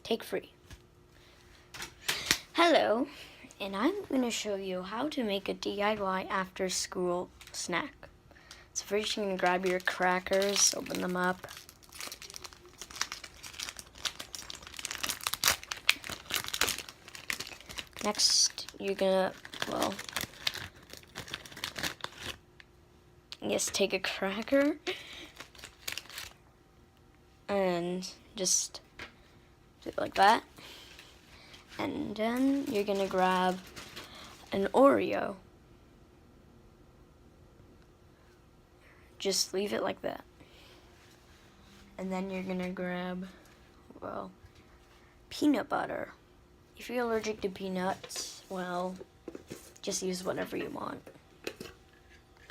take free. Hello, and I'm going to show you how to make a DIY after school snack. So first you're going to grab your crackers, open them up. Next, you're going to, take a cracker and just do it like that. And then you're gonna grab an Oreo. Just leave it like that. And then you're gonna grab, peanut butter. If you're allergic to peanuts, just use whatever you want.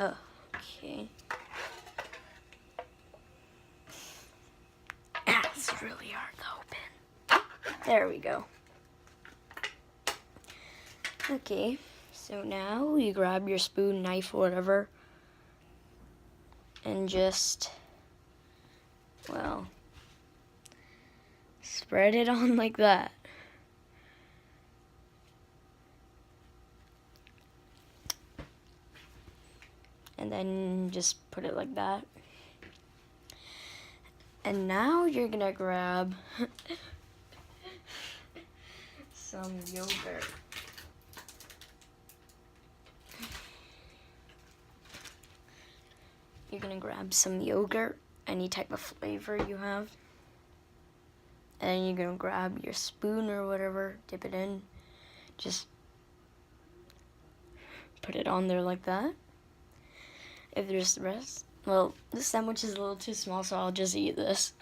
Okay. It's really hard to open. There we go. Okay, so now you grab your spoon, knife, whatever, and just, spread it on like that. And then just put it like that. And now you're gonna grab some yogurt. You're gonna grab some yogurt, any type of flavor you have. And then you're gonna grab your spoon or whatever, dip it in, just put it on there like that. If there's the rest, this sandwich is a little too small, so I'll just eat this.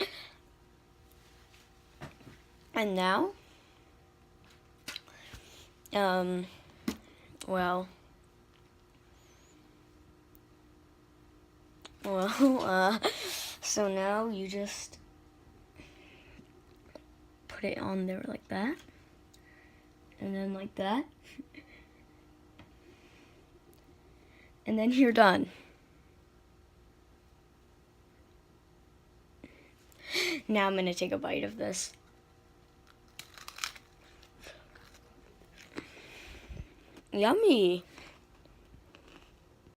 And now, so now you just put it on there like that, and then like that, and then you're done. Now I'm going to take a bite of this. Yummy!